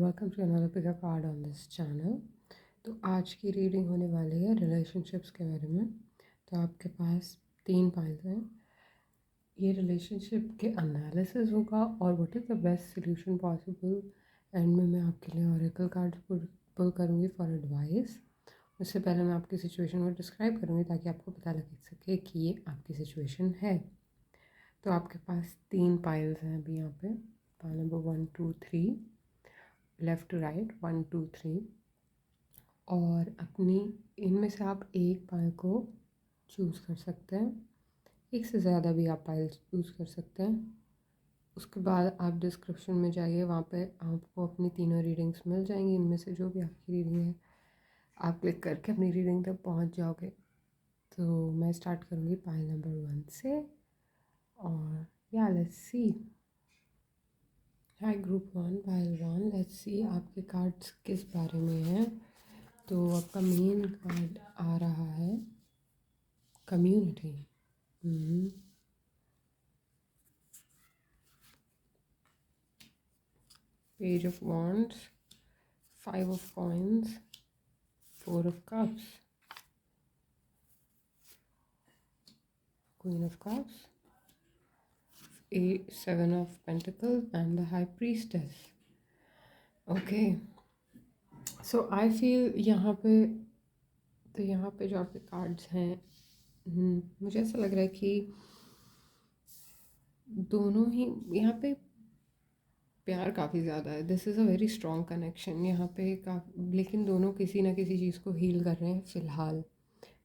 Welcome to another pick a card on this channel. तो आज की रीडिंग होने वाली है रिलेशनशिप्स के बारे में। तो आपके पास 3 पाइल्स हैं। ये रिलेशनशिप के एनालिसिस होगा और what is the best solution possible. And में मैं आपके लिए ऑरेकल कार्ड पुल करूँगी फॉर एडवाइस। उससे पहले मैं आपकी सिचुएशन को डिस्क्राइब करूँगी ताकि आपको पता लग सके कि ये आपकी सिचुएशन है। तो आपके पास 3 पाइल्स हैं अभी यहाँ पे। Pile number 1 2 3, left to right 1 2 3। और अपनी इनमें से आप एक पाइल को चूज़ कर सकते हैं। एक से ज़्यादा भी आप पाइल चूज़ कर सकते हैं। उसके बाद आप डिस्क्रिप्शन में जाइए, वहाँ पे आपको अपनी तीनों रीडिंग्स मिल जाएंगी। इनमें से जो भी आपकी रीडिंग है आप क्लिक करके अपनी रीडिंग तक पहुँच जाओगे। तो मैं स्टार्ट करूँगी पाइल नंबर 1 से। और या let's see. Hi group 1, pile 1, let's see आपके कार्ड्स किस बारे में हैं। तो आपका मेन कार्ड आ रहा है community. Page of wands, 5 of coins, 4 of cups, queen of cups, 7 of pentacles and the high priestess. Okay, so I feel यहाँ पे, तो यहाँ पे जो आपके कार्ड्स हैं, मुझे ऐसा लग रहा है कि दोनों ही यहाँ पे प्यार काफ़ी ज़्यादा है। This is a very strong connection यहाँ पे लेकिन दोनों किसी ना किसी चीज़ को हील कर रहे हैं फ़िलहाल।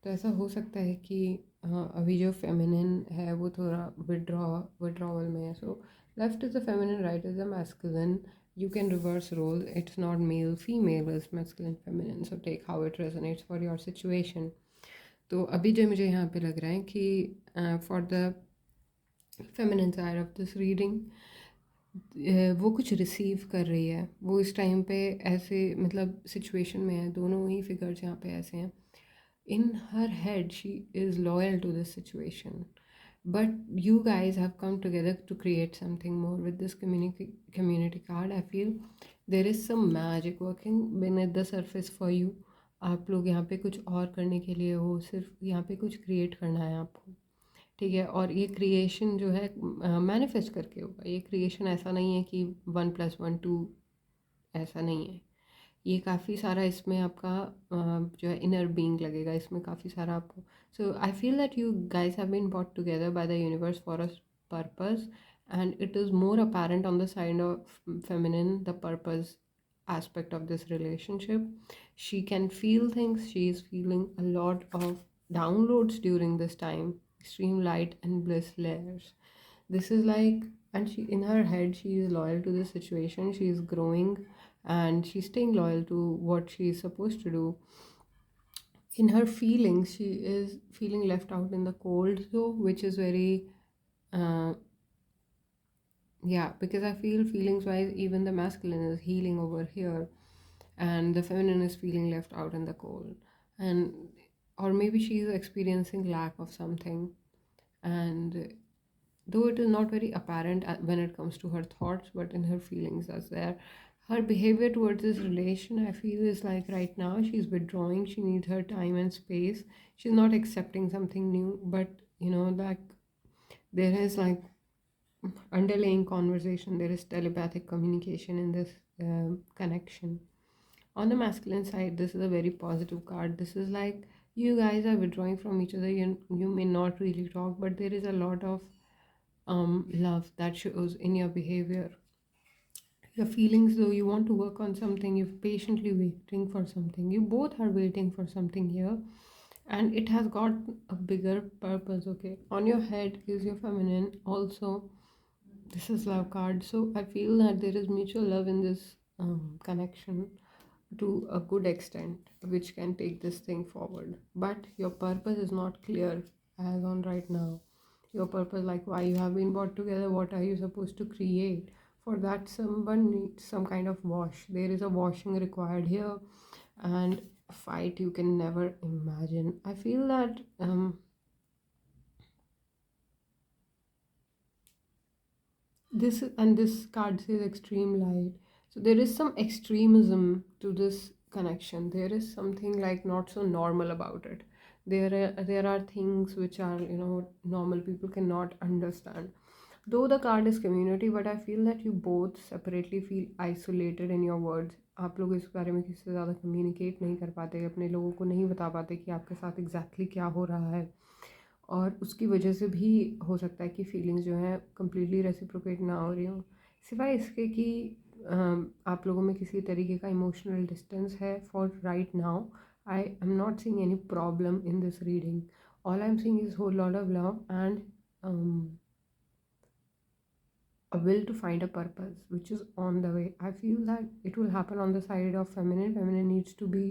तो ऐसा हो सकता है कि हाँ, अभी जो फेमिनिन है वो थोड़ा विड्रॉवल में है। So left is the feminine, right is the masculine. You can reverse roles. It's not male, female is masculine, feminine. So take how it resonates for your situation. तो अभी जो मुझे यहाँ पे लग रहा है कि for the feminine side of this reading, वो कुछ रिसीव कर रही है। वो इस टाइम पे ऐसे मतलब सिचुएशन में है। दोनों ही फिगर्स यहाँ पे ऐसे हैं। In her head she is loyal to this situation, but you guys have come together to create something more with this community card. I feel there is some magic working beneath the surface for you. आप लोग यहाँ पे कुछ और करने के लिए हो, सिर्फ यहाँ पे कुछ क्रिएट करना है आपको, ठीक है। और ये क्रिएशन जो है मैनिफेस्ट करके होगा। ये क्रिएशन ऐसा नहीं है कि 1+1 2, ऐसा नहीं है। ये काफ़ी सारा इसमें आपका जो है इनर बीइंग लगेगा। इसमें काफ़ी सारा आपको, so I feel that you guys have been brought together by the universe for a purpose, and it is more apparent on the side of feminine, the purpose aspect of this relationship. She can feel things. She is feeling a lot of downloads during this time, extreme light and bliss layers. This is like, and she in her head she is loyal to the situation. She is growing and she's staying loyal to what she is supposed to do. In her feelings she is feeling left out in the cold though, which is very uh, yeah, because I feel feelings wise even the masculine is healing over here and the feminine is feeling left out in the cold. And or maybe she is experiencing lack of something, and though it is not very apparent when it comes to her thoughts, but in her feelings as there, her behavior towards this relation I feel is like right now she's withdrawing. She needs her time and space. She's not accepting something new, but you know, like there is like underlying conversation, there is telepathic communication in this connection. On the masculine side, this is a very positive card. This is like you guys are withdrawing from each other. You may not really talk, but there is a lot of love that shows in your behavior. Your feelings, though, you want to work on something, you're patiently waiting for something. You both are waiting for something here, and it has got a bigger purpose. Okay, on your head is your feminine. Also, this is love card, so I feel that there is mutual love in this connection to a good extent, which can take this thing forward. But your purpose is not clear as on right now. Your purpose, like why you have been brought together, what are you supposed to create? For that, someone needs some kind of wash. There is a washing required here, and a fight you can never imagine. I feel that this card says extreme light. So there is some extremism to this connection. There is something like not so normal about it. There are things which are, normal people cannot understand. Though the card is community, but I feel that you both separately feel isolated in your words. आप लोग इस बारे में किसी से ज़्यादा communicate नहीं कर पाते, अपने लोगों को नहीं बता पाते कि आपके साथ एग्जैक्टली क्या हो रहा है, और उसकी वजह से भी हो सकता है कि फीलिंग्स जो हैं कम्प्लीटली रेसिप्रोकेट ना हो रही हों। सिवाय इसके कि आप लोगों में किसी तरीके का इमोशनल डिस्टेंस है for right now, I am not seeing any problem in this reading. All I'm seeing is whole lot of love and a will to find a purpose which is on the way. I feel that it will happen on the side of feminine. Feminine needs to be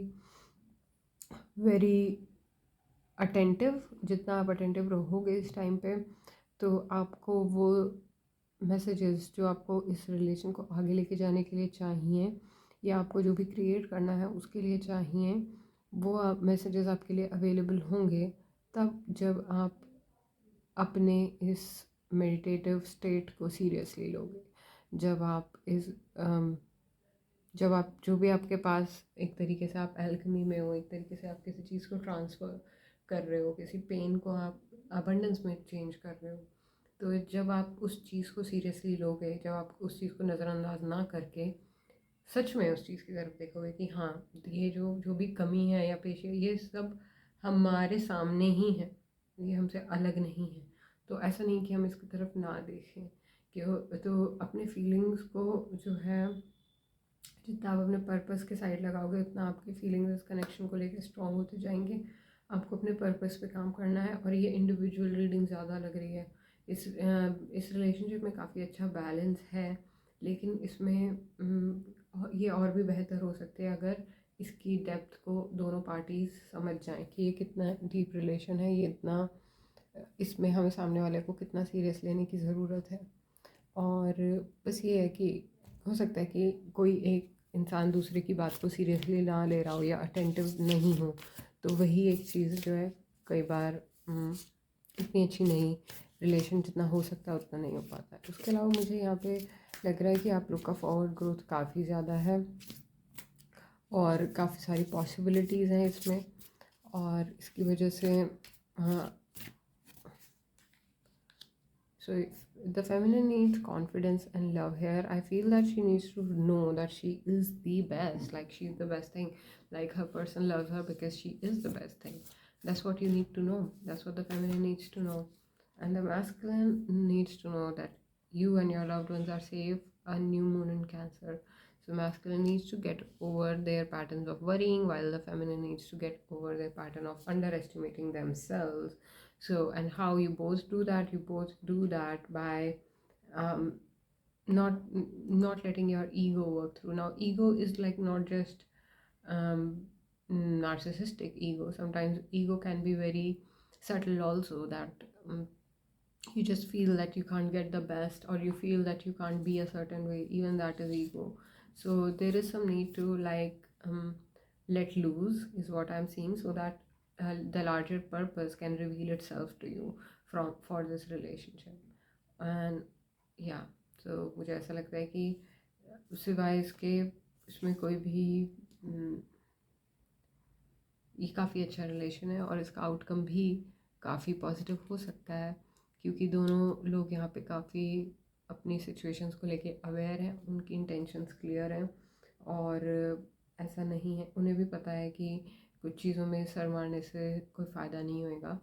very attentive. जितना आप attentive रहोगे इस time पे, तो आपको वो messages जो आपको इस रिलेशन को आगे लेके जाने के लिए चाहिए, या आपको जो भी क्रिएट करना है उसके लिए चाहिए, वो मैसेजेस आपके लिए अवेलेबल होंगे तब जब आप अपने इस मेडिटेटिव स्टेट को सीरियसली लोगे. जब आप इस जब आप जो भी आपके पास एक तरीके से आप एल्केमी में हो, एक तरीके से आप किसी चीज़ को ट्रांसफ़र कर रहे हो, किसी पेन को आप अबंडेंस में चेंज कर रहे हो, तो जब आप उस चीज़ को सीरियसली लोगे, जब आप उस चीज़ को नज़रअंदाज ना करके सच में उस चीज़ की तरफ देखोगे कि हाँ, ये जो जो भी कमी है या पेश है, ये सब हमारे सामने ही है, ये हमसे अलग नहीं है. तो ऐसा नहीं कि हम इसकी तरफ ना देखें. कि तो अपने फीलिंग्स को जो है, जितना आप अपने पर्पस के साइड लगाओगे उतना आपकी फीलिंग्स इस कनेक्शन को लेकर स्ट्रॉन्ग होते जाएंगे. आपको अपने पर्पस पे काम करना है. और ये इंडिविजुअल रीडिंग ज़्यादा लग रही है. इस रिलेशनशिप में काफ़ी अच्छा बैलेंस है, लेकिन इसमें ये और भी बेहतर हो सकते हैं अगर इसकी डेप्थ को दोनों पार्टीज समझ जाएं कि ये कितना डीप रिलेशन है, ये इतना, इसमें हमें सामने वाले को कितना सीरियस लेने की ज़रूरत है. और बस ये है कि हो सकता है कि कोई एक इंसान दूसरे की बात को सीरियसली ना ले रहा हो या अटेंटिव नहीं हो, तो वही एक चीज़ जो है कई बार इतनी अच्छी नहीं, रिलेशन जितना हो सकता है उतना नहीं हो पाता है. उसके अलावा मुझे यहाँ पे लग रहा है कि आप लोग का फॉरवर्ड ग्रोथ काफ़ी ज़्यादा है और काफ़ी सारी पॉसिबिलिटीज़ हैं इसमें, और इसकी वजह से हाँ. So if the feminine needs confidence and love here. I feel that she needs to know that she is the best, like she's the best thing, like her person loves her because she is the best thing. That's what you need to know. That's what the feminine needs to know. And the masculine needs to know that you and your loved ones are safe. A new moon in Cancer. So masculine needs to get over their patterns of worrying, while the feminine needs to get over their pattern of underestimating themselves. So, and how you both do that? You both do that by um, not not letting your ego work through. Now, ego is like not just um, narcissistic ego. Sometimes ego can be very subtle also, that you just feel that you can't get the best, or you feel that you can't be a certain way. Even that is ego. So there is some need to let loose is what I'm seeing, so that the larger purpose can reveal itself to you from for this relationship. And yeah, so मुझे ऐसा लगता है कि सिवाय इसके इसमें कोई भी ये काफ़ी अच्छा रिलेशन है, और इसका आउटकम भी काफ़ी पॉजिटिव हो सकता है, क्योंकि दोनों लोग यहाँ पे काफ़ी अपनी सिचुएशंस को लेके अवेयर हैं, उनकी इंटेंशंस क्लियर हैं, और ऐसा नहीं है, उन्हें भी पता है कि कुछ चीज़ों में सर मारने से कोई फ़ायदा नहीं होएगा,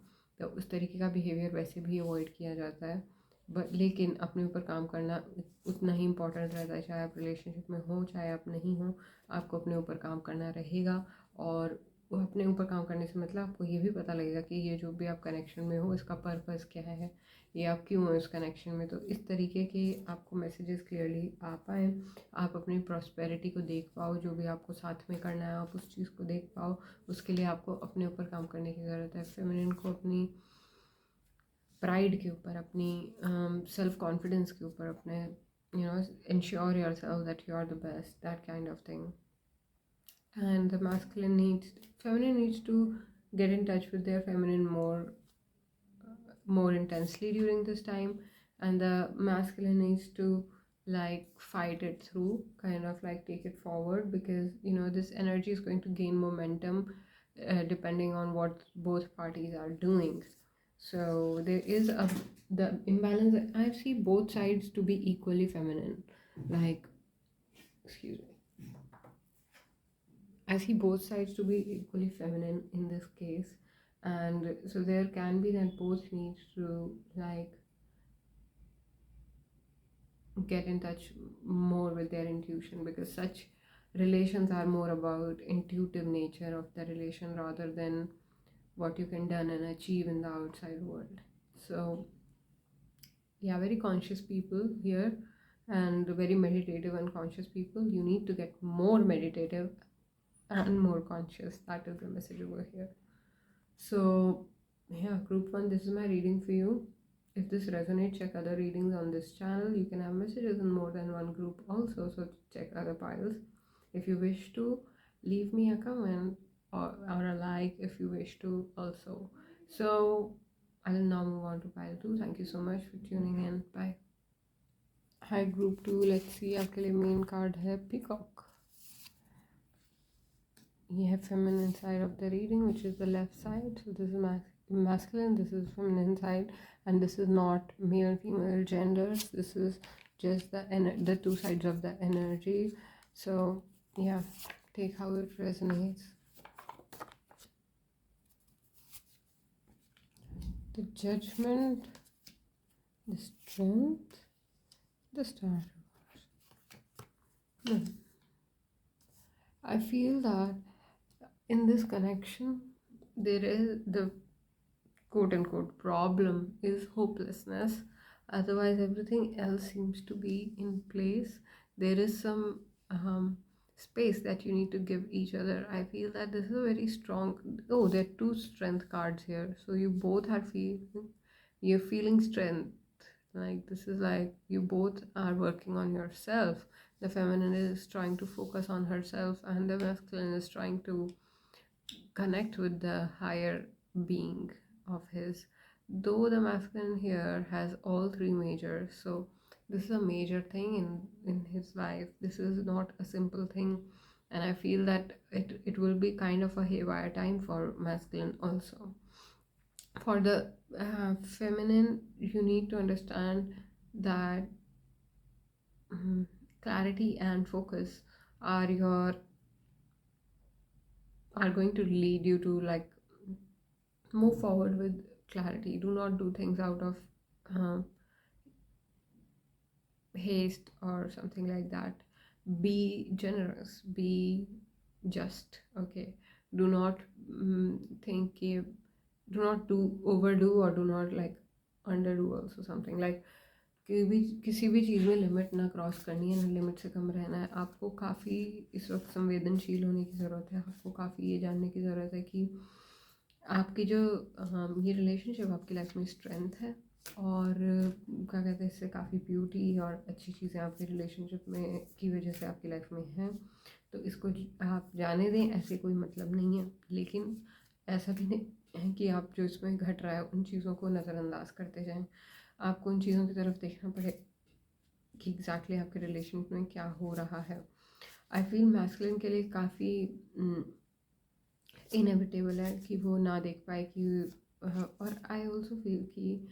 तो उस तरीके का बिहेवियर वैसे भी अवॉइड किया जाता है. बट लेकिन अपने ऊपर काम करना उतना ही इम्पोर्टेंट रहता है, चाहे आप रिलेशनशिप में हो चाहे आप नहीं हो, आपको अपने ऊपर काम करना रहेगा. और वो अपने ऊपर काम करने से मतलब आपको ये भी पता लगेगा कि ये जो भी आप कनेक्शन में हो इसका पर्पस क्या है, ये आप क्यों हो इस कनेक्शन में. तो इस तरीके के आपको मैसेजेस क्लियरली आ पाए, आप अपनी प्रॉस्पेरिटी को देख पाओ, जो भी आपको साथ में करना है आप उस चीज़ को देख पाओ. उसके लिए आपको अपने ऊपर काम करने की ज़रूरत है. फेमिनिन को अपनी प्राइड के ऊपर, अपनी सेल्फ कॉन्फिडेंस के ऊपर, अपने ensure yourself that you are the best, that kind of thing. And the feminine needs to get in touch with their feminine more intensely during this time, and the masculine needs to like fight it through, kind of like take it forward, because this energy is going to gain momentum depending on what both parties are doing. So there is the imbalance. I see both sides to be equally feminine. Like, excuse me. I see both sides to be equally feminine in this case, and so there can be that both need to like get in touch more with their intuition, because such relations are more about intuitive nature of the relation rather than what you can done and achieve in the outside world. So yeah, very conscious people here, and very meditative and conscious people, you need to get more meditative and more conscious. That is the message over here. So yeah, group one, this is my reading for you. If this resonates, check other readings on this channel. You can have messages in more than one group also, so check other piles. If you wish to, leave me a comment or a like if you wish to also. So I'll now move on to pile 2. Thank you so much for tuning in. Bye. Hi group 2, let's see आपके लिए main card है Peacock. You have feminine side of the reading, which is the left side. So this is masculine, this is feminine side, and this is not male female genders. This is just the two sides of the energy. So yeah, take how it resonates. The Judgment, the Strength, the Star. I feel that in this connection, there is the quote unquote problem is hopelessness. Otherwise, everything else seems to be in place. There is some space that you need to give each other. I feel that this is a very strong. Oh, there are two strength cards here. So you both you're feeling strength. Like this is like you both are working on yourself. The feminine is trying to focus on herself, and the masculine is trying to connect with the higher being of his. Though the masculine here has all three majors, so this is a major thing in his life. This is not a simple thing, and I feel that it will be kind of a haywire time for masculine also. For the feminine, you need to understand that clarity and focus are going to lead you to like move forward with clarity. Do not do things out of haste or something like that. Be generous, be just, okay? Do not think, do not do overdo, or do not like underdo also something like किसी भी चीज़ में limit ना cross करनी है, ना limit से कम रहना है. आपको काफ़ी इस वक्त संवेदनशील होने की ज़रूरत है. आपको काफ़ी ये जानने की ज़रूरत है कि आपकी जो ये रिलेशनशिप आपकी लाइफ में स्ट्रेंथ है, और क्या कहते हैं, इससे काफ़ी ब्यूटी और अच्छी चीज़ें आपके रिलेशनशिप में की वजह से आपकी लाइफ में हैं. तो इसको आप जाने दें, ऐसे कोई मतलब नहीं है. लेकिन ऐसा भी नहीं है कि आप जो इसमें घट रहा है उन चीज़ों को नज़रअंदाज करते जाएं. आपको उन चीज़ों की तरफ देखना पड़े कि एग्जैक्टली आपके रिलेशन में क्या हो रहा है. आई फील मैस्कुलिन के लिए काफ़ी इनएविटेबल है कि वो ना देख पाए कि और आई ऑल्सो फील कि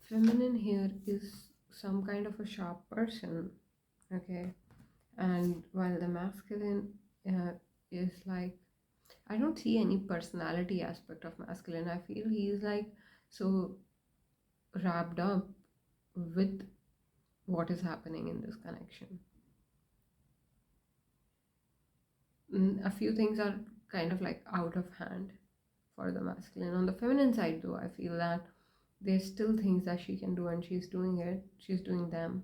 feminine here is some kind of a sharp person, okay, and while the masculine is like, I don't see any personality aspect of masculine. I feel he is like so wrapped up with what is happening in this connection. A few things are kind of like out of hand for the masculine. On the feminine side though, I feel that there's still things that she can do, and she's doing it. She's doing them.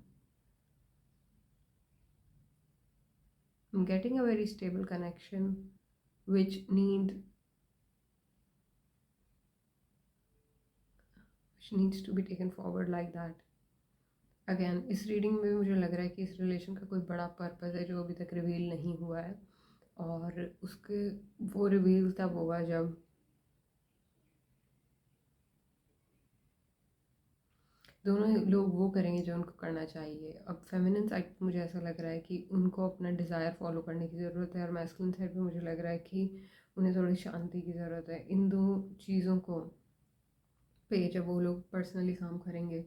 I'm getting a very stable connection which needs to be taken forward like that. Again इस reading में मुझे लग रहा है कि इस relation का कोई बड़ा पर्पस है जो अभी तक रिवील नहीं हुआ है, और उसके वो रिवील तब होगा जब दोनों ही लोग वो करेंगे जो उनको करना चाहिए। अब फेमिनिन साइड पे मुझे ऐसा लग रहा है कि उनको अपना डिज़ायर फॉलो करने की ज़रूरत है, और मैस्कुलिन साइड पे मुझे लग रहा है कि उन्हें थोड़ी शांति की ज़रूरत है। इन दो चीज़ों को पे जब वो लोग पर्सनली काम करेंगे,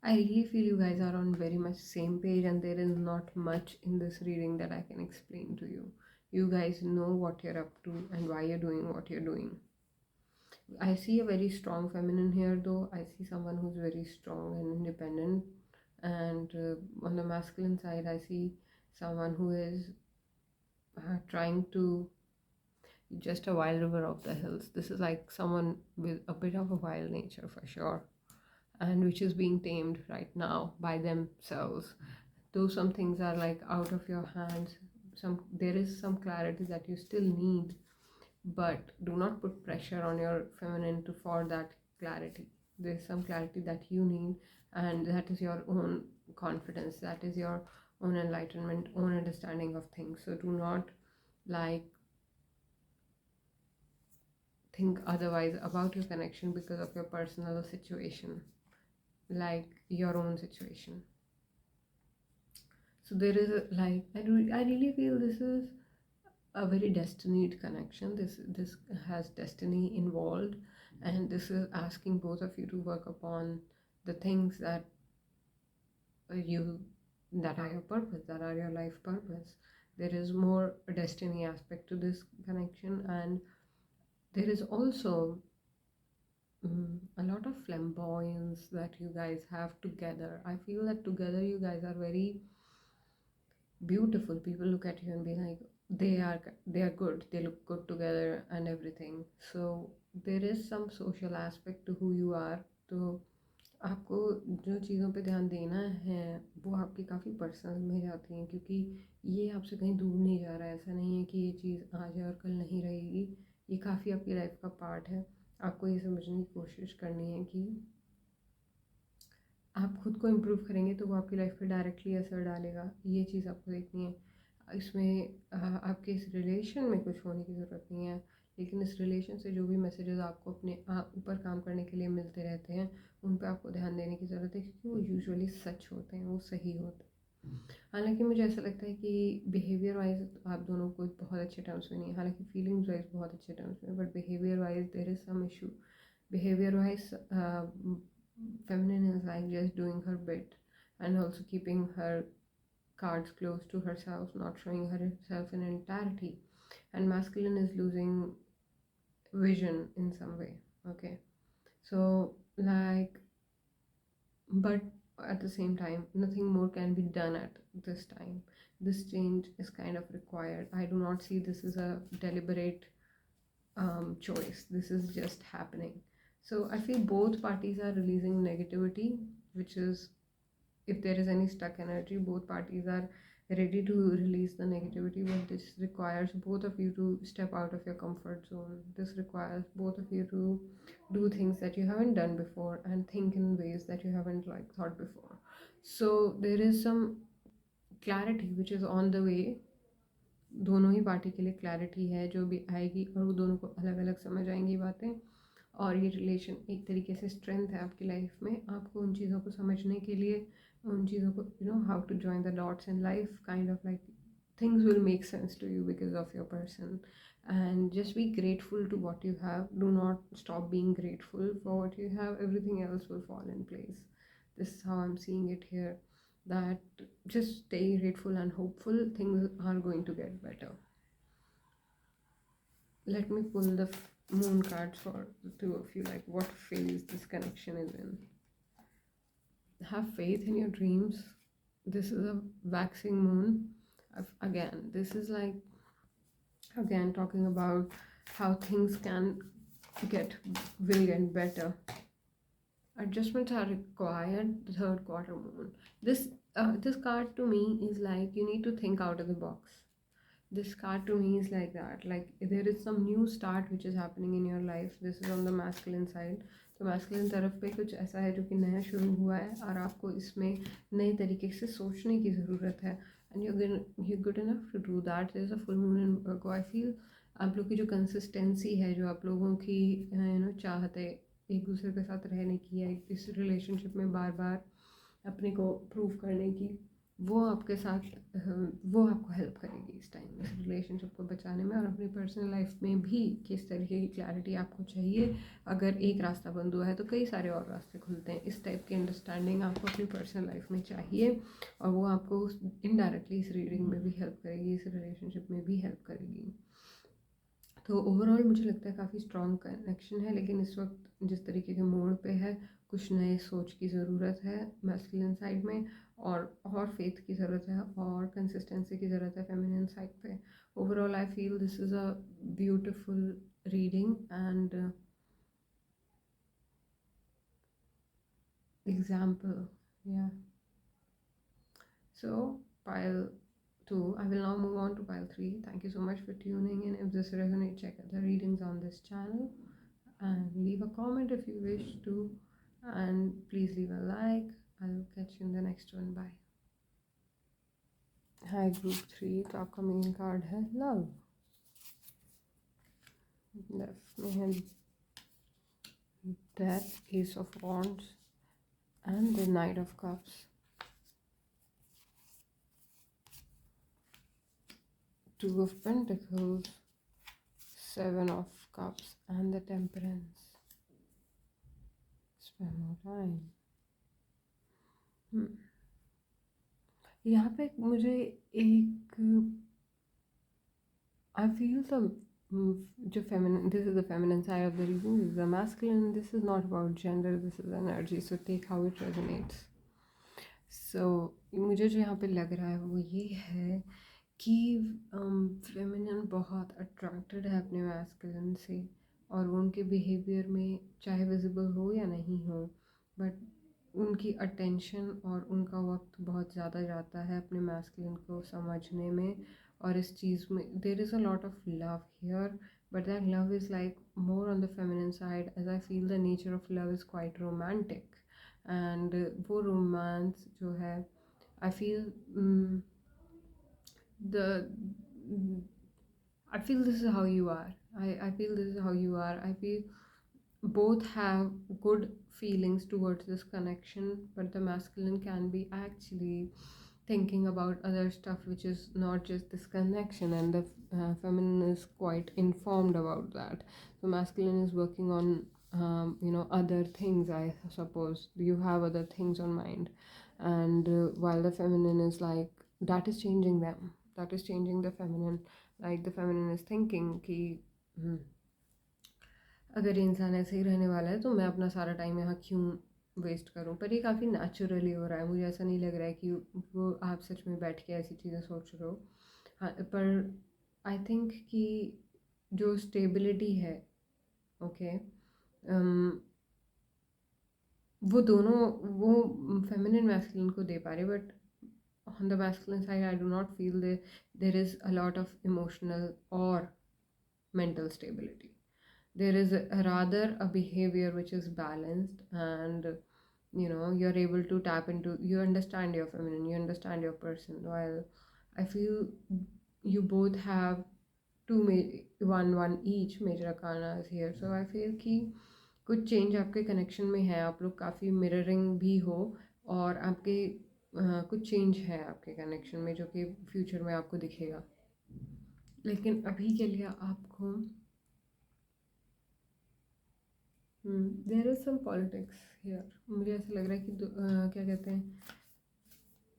I really feel you guys are on very much same page, and there is not much in this reading that I can explain to you. You guys know what you're up to and why you're doing what you're doing. I see a very strong feminine here, though. I see someone who's very strong and independent. And on the masculine side, I see someone who is trying to just a wild river of the hills. This is like someone with a bit of a wild nature for sure, and which is being tamed right now by themselves. Though some things are like out of your hands, there is some clarity that you still need, but do not put pressure on your feminine to for that clarity. There's some clarity that you need, and that is your own confidence, that is your own enlightenment, own understanding of things. So do not like think otherwise about your connection because of your personal situation, like your own situation. So there is like I really feel this is a very destined connection. This has destiny involved, and this is asking both of you to work upon the things that you that are your purpose, that are your life purpose. There is more destiny aspect to this connection, and there is also a lot of flamboyance that you guys have together. I feel that together you guys are very beautiful. People look at you and be like, they are good, they look good together and everything. So there is some social aspect to who you are. तो आपको जो चीज़ों पे ध्यान देना है वो आपकी काफ़ी पर्सनल में जाती हैं, क्योंकि ये आपसे कहीं दूर नहीं जा रहा है। ऐसा नहीं है कि ये चीज़ आज है और कल नहीं रहेगी, ये काफ़ी आपकी लाइफ का पार्ट है। आपको ये समझने की कोशिश करनी है कि आप खुद को इम्प्रूव करेंगे तो वो आपकी लाइफ पे डायरेक्टली असर डालेगा। ये चीज़ आपको देखनी है। इसमें आपके इस रिलेशन में कुछ होने की ज़रूरत नहीं है, लेकिन इस रिलेशन से जो भी मैसेजेस आपको अपने ऊपर काम करने के लिए मिलते रहते हैं, उन पे आपको ध्यान देने की ज़रूरत है, क्योंकि वो यूजुअली सच होते हैं, वो सही होते हैं। हालांकि मुझे ऐसा लगता है कि बिहेवियर वाइज आप दोनों को बहुत अच्छे टर्म्स में नहीं है, हालांकि फीलिंग्स वाइज बहुत अच्छे टर्म्स में, but behaviour wise there is some issue. Behavior wise, feminine is like just doing her bit and also keeping her cards close to herself, not showing herself in entirety. And masculine is losing vision in some way. Okay, so like, but at the same time, nothing more can be done at this time. This change is kind of required. I do not see this as a deliberate choice. This is just happening. So I feel both parties are releasing negativity, which is, if there is any stuck energy, both parties are ready to release the negativity, but this requires both of you to step out of your comfort zone. This requires both of you to do things that you haven't done before and think in ways that you haven't like thought before. So there is some clarity which is on the way. दोनों ही party के लिए clarity है जो भी आएगी, और वो दोनों को अलग अलग समझ आएंगी बातें, और ये रिलेशन एक तरीके से स्ट्रेंथ है आपकी लाइफ में। आपको उन चीज़ों को समझने के लिए, उन चीज़ों को how to join the dots in life, kind of like things will make sense to you because of your person. And just be grateful to what you have. Do not stop being grateful for what you have. Everything else will fall in place. This is how I'm seeing it here, that just stay grateful and hopeful. Things are going to get better. Let me pull the moon cards for the two of you, like what phase this connection is in. Have faith in your dreams. This is a waxing moon. Again, this is like, again, talking about how things will get better. Adjustments are required. The third quarter moon. This card to me is like you need to think out of the box. This card to me is like that, like there is some new start which is happening in your life. This is on the masculine side. तो masculine तरफ पे कुछ ऐसा है जो कि नया शुरू हुआ है, और आपको इसमें नए तरीके से सोचने की ज़रूरत है। and you're good enough to do that. There's a full moon in Virgo. I feel आप लोग की जो कंसिस्टेंसी है, जो आप लोगों की चाहत है एक दूसरे के साथ रहने की है, इस रिलेशनशिप में बार बार अपने को प्रूव करने की, वो आपके साथ वो आपको हेल्प करेगी इस टाइम इस रिलेशनशिप को बचाने में। और अपनी पर्सनल लाइफ में भी किस तरीके की क्लैरिटी आपको चाहिए, अगर एक रास्ता बंद हुआ है तो कई सारे और रास्ते खुलते हैं, इस टाइप की अंडरस्टैंडिंग आपको अपनी पर्सनल लाइफ में चाहिए। और वो आपको इनडायरेक्टली इस रीडिंग में भी हेल्प करेगी, इस रिलेशनशिप में भी हेल्प करेगी। तो ओवरऑल मुझे लगता है काफ़ी स्ट्रॉन्ग कनेक्शन है, लेकिन इस वक्त जिस तरीके के मोड़ पे है, कुछ नए सोच की ज़रूरत है मैस्कुलिन साइड में, और फेथ की ज़रूरत है, और कंसिस्टेंसी की ज़रूरत है फेमिनिन साइड पे। Overall I feel this is a beautiful reading and example. Yeah. So pile 2. I will now move on to pile 3. Thank you so much for tuning in. If this resonates, check out the readings on this channel and leave a comment if you wish to. And please leave a like. I'll catch you in the next one. Bye. Hi group 3. तो आपका main card है love. Left में है death, S of wands and the Knight of Cups. Two of Pentacles, Seven of Cups and the Temperance. Spend more time. यहाँ पे मुझे एक I feel the feminine, this is the feminine side of the reading, this is the masculine, this is not about gender, this is energy, so take how it resonates. So मुझे जो यहाँ पे लग रहा है वो ये है कि फेमिनिन बहुत अट्रैक्टेड है अपने मैस्कुलिन से, और वो उनके बिहेवियर में चाहे विजिबल हो या नहीं हो, बट उनकी अटेंशन और उनका वक्त बहुत ज़्यादा जाता है अपने मैस्कुलिन को समझने में। और इस चीज़ में there is a lot of love here, but that love is like more on the feminine side, as I feel the nature of love is quite romantic. And वो रोमांस जो है I feel the I feel this is how you are. I feel this is how you are. I feel both have good feelings towards this connection, but the masculine can be actually thinking about other stuff which is not just this connection, and the feminine is quite informed about that. So masculine is working on other things. I suppose you have other things on mind, and while the feminine is like that is changing them, that is changing the feminine. Like the feminine is thinking कि अगर ये इंसान ऐसे ही रहने वाला है तो मैं अपना सारा टाइम यहाँ क्यों वेस्ट करूँ। पर ये काफ़ी नेचुरली हो रहा है, मुझे ऐसा नहीं लग रहा है कि वो आप सच में बैठ के ऐसी चीज़ें सोच रहे हो। हाँ, पर आई थिंक कि जो स्टेबिलिटी है, ओके, वो दोनों वो फेमिनिन मैस्कुलिन को दे पा रहे, but on the masculine side I do not feel there is a lot of emotional or mental stability. There is rather a behavior which is balanced, and you're able to tap into, you understand your feminine, you understand your person, while I feel you both have one each major arcanas here. So I feel कि कुछ change आपके connection में है, आप लोग काफ़ी mirroring भी हो, और आपके कुछ चेंज है आपके कनेक्शन में जो कि फ्यूचर में आपको दिखेगा। लेकिन अभी के लिए आपको there is some politics here. मुझे ऐसा लग रहा है कि क्या कहते हैं,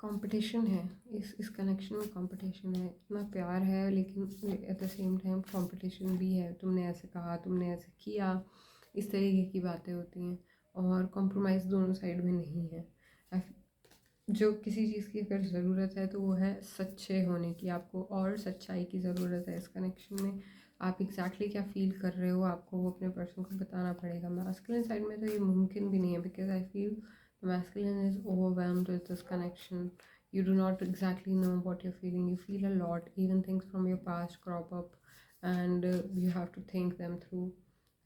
कंपटीशन है इस कनेक्शन में। कंपटीशन है, इतना प्यार है लेकिन at the same time competition भी है। तुमने ऐसे कहा, तुमने ऐसे किया, इस तरीके की बातें होती हैं, और कॉम्प्रोमाइज़ दोनों साइड में नहीं है। जो किसी चीज़ की अगर ज़रूरत है तो वो है सच्चे होने की, आपको और सच्चाई की ज़रूरत है इस कनेक्शन में। आप एग्जैक्टली क्या फ़ील कर रहे हो आपको वो अपने पर्सन को बताना पड़ेगा। मैस्कुलिन साइड में तो ये मुमकिन भी नहीं है, because I feel the masculine is overwhelmed with this connection. You do not exactly know what you're feeling. You feel a lot, even things from your past crop up, and you have to think them through.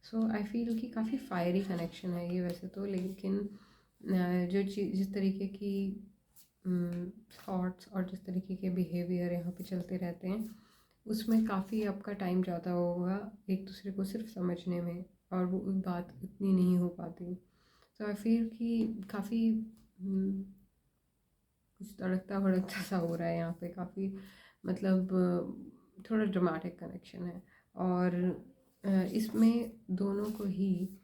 So I feel कि काफ़ी fiery connection है ये वैसे तो, लेकिन जो चीज़ जिस तरीके की थॉट्स और जिस तरीके के बिहेवियर यहाँ पे चलते रहते हैं, उसमें काफ़ी आपका टाइम जाता होगा एक दूसरे को सिर्फ समझने में, और वो बात इतनी नहीं हो पाती। तो आई फील कि काफ़ी कुछ तड़कता भड़कता सा हो रहा है यहाँ पे, काफ़ी मतलब थोड़ा ड्रामेटिक कनेक्शन है। और इसमें दोनों को ही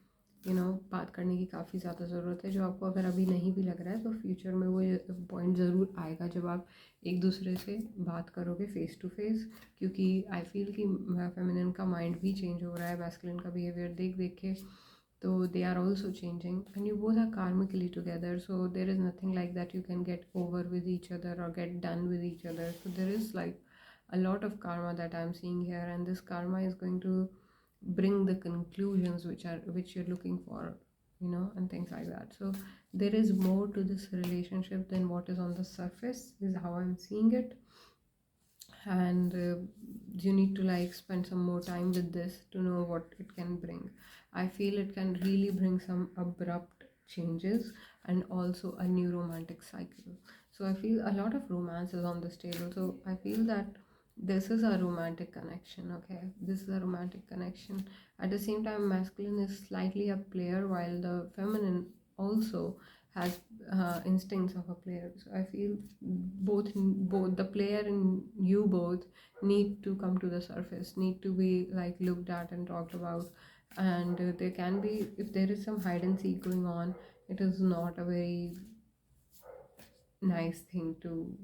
बात करने की काफ़ी ज़्यादा ज़रूरत है। जो आपको अगर अभी नहीं भी लग रहा है तो फ्यूचर में वो पॉइंट ज़रूर आएगा जब आप एक दूसरे से बात करोगे फेस टू फेस, क्योंकि आई फील कि फेमिनिन का माइंड भी चेंज हो रहा है मैस्कुलिन का बिहेवियर देख देख के। So they are also changing, and you both are karmically together, so there is nothing like that you can get over with each other or get done with each other. So there is like a lot of karma that I'm seeing here, and this karma is going to bring the conclusions which you're looking for, and things like that. So there is more to this relationship than what is on the surface, is how I'm seeing it. And you need to like spend some more time with this to know what it can bring. I feel it can really bring some abrupt changes and also a new romantic cycle. So I feel a lot of romance is on this table, so I feel that this is a romantic connection. Okay, this is a romantic connection. At the same time, masculine is slightly a player while the feminine also has instincts of a player. So I feel both the player and you both need to come to the surface, need to be like looked at and talked about. And there can be, if there is some hide and seek going on, it is not a very nice thing to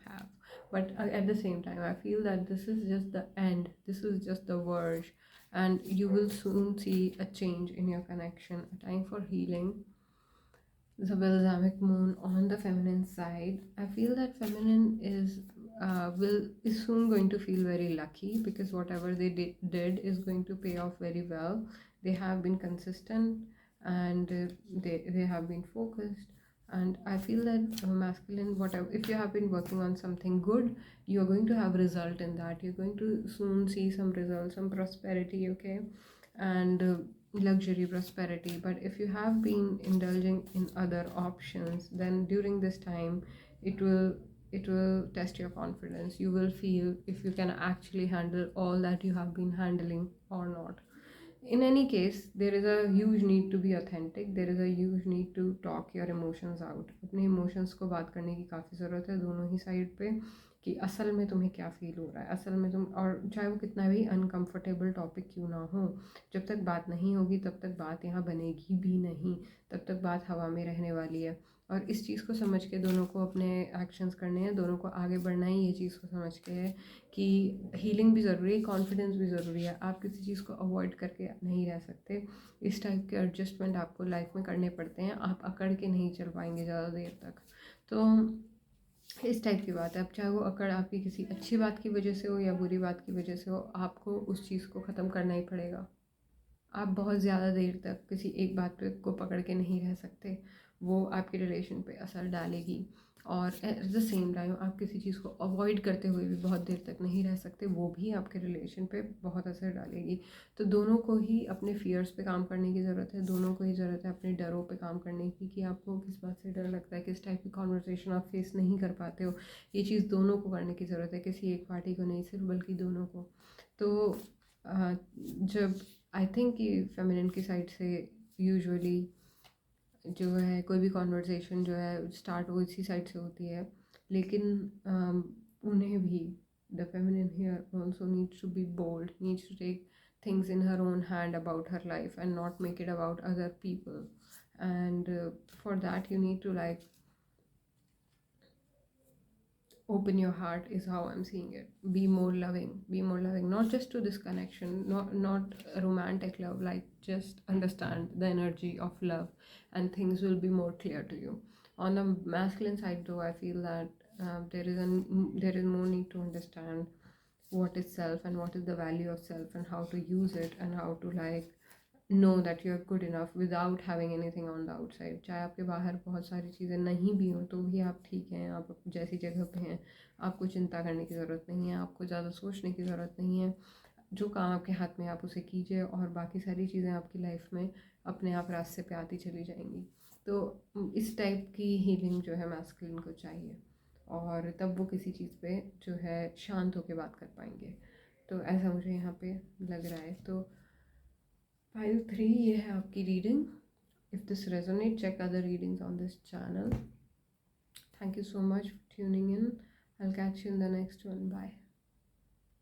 have. But at the same time, I feel that this is just the end, this is just the verge, and you will soon see a change in your connection, a time for healing. The balsamic moon on the feminine side, I feel that feminine is soon going to feel very lucky, because whatever they did is going to pay off very well. They have been consistent, and they have been focused. And I feel that masculine, whatever, if you have been working on something good, you are going to have result in that. You're going to soon see some results, some prosperity. Okay, and luxury, prosperity. But if you have been indulging in other options, then during this time it will test your confidence. You will feel if you can actually handle all that you have been handling or not. In any case, there is a huge need to be authentic. There is a huge need to talk your emotions out. अपने emotions को बात करने की काफ़ी ज़रूरत है दोनों ही side पे, कि असल में तुम्हें क्या फील हो रहा है, असल में तुम, और चाहे वो कितना भी अनकंफर्टेबल टॉपिक क्यों ना हो, जब तक बात नहीं होगी तब तक बात यहाँ बनेगी भी नहीं, तब तक बात हवा में रहने वाली है। और इस चीज़ को समझ के दोनों को अपने एक्शंस करने हैं, दोनों को आगे बढ़ना ही ये चीज़ को समझ के है कि हीलिंग भी ज़रूरी है, कॉन्फिडेंस भी ज़रूरी है। आप किसी चीज़ को अवॉइड करके नहीं रह सकते। इस टाइप के एडजस्टमेंट आपको लाइफ में करने पड़ते हैं, आप अकड़ के नहीं चल पाएंगे ज़्यादा देर तक। तो इस टाइप की बात है। अब चाहे वो अकड़ आपकी किसी अच्छी बात की वजह से हो या बुरी बात की वजह से हो, आपको उस चीज़ को ख़त्म करना ही पड़ेगा। आप बहुत ज़्यादा देर तक किसी एक बात पे को पकड़ के नहीं रह सकते, वो आपके रिलेशन पे असर डालेगी। और एट द सेम टाइम आप किसी चीज़ को अवॉइड करते हुए भी बहुत देर तक नहीं रह सकते, वो भी आपके रिलेशन पे बहुत असर डालेगी। तो दोनों को ही अपने फियर्स पे काम करने की ज़रूरत है, दोनों को ही ज़रूरत है अपने डरों पे काम करने की, कि आपको किस बात से डर लगता है, किस टाइप की कॉन्वर्सेशन आप फेस नहीं कर पाते हो। ये चीज़ दोनों को करने की ज़रूरत है, किसी एक पार्टी को नहीं सिर्फ, बल्कि दोनों को। तो जब आई थिंक कि फेमिनिन की साइड से यूजुअली जो है कोई भी कॉन्वर्सेशन जो है स्टार्ट वो इसी साइड से होती है, लेकिन उन्हें भी, the feminine here also needs to be bold, needs to take things in her own hand about her life and not make it about other people. And for that you need to like open your heart, is how I'm seeing it. Be more loving, be more loving, not just to this connection, not romantic love, like just understand the energy of love, and things will be more clear to you. On the masculine side though, I feel that there is more need to understand what is self and what is the value of self and how to use it, and how to like know that you're good enough without having anything on the outside. चाहे आपके बाहर बहुत सारी चीज़ें नहीं भी हों तो भी आप ठीक हैं, आप जैसी जगह पे हैं, आपको चिंता करने की ज़रूरत नहीं है, आपको ज़्यादा सोचने की ज़रूरत नहीं है। जो काम आपके हाथ में आप उसे कीजिए, और बाकी सारी चीज़ें आपकी लाइफ में अपने आप रास्ते पे आती चली जाएंगी। तो इस टाइप की हीलिंग जो है मैस्कुलिन को चाहिए, और तब वो किसी चीज़ पे जो है शांत होकर बात कर पाएंगे। तो ऐसा मुझे यहाँ पे लग रहा है। तो 5-3 ये है आपकी reading. If this resonate, check other readings on this channel. Thank you so much for tuning in. I'll catch you in the next one. Bye.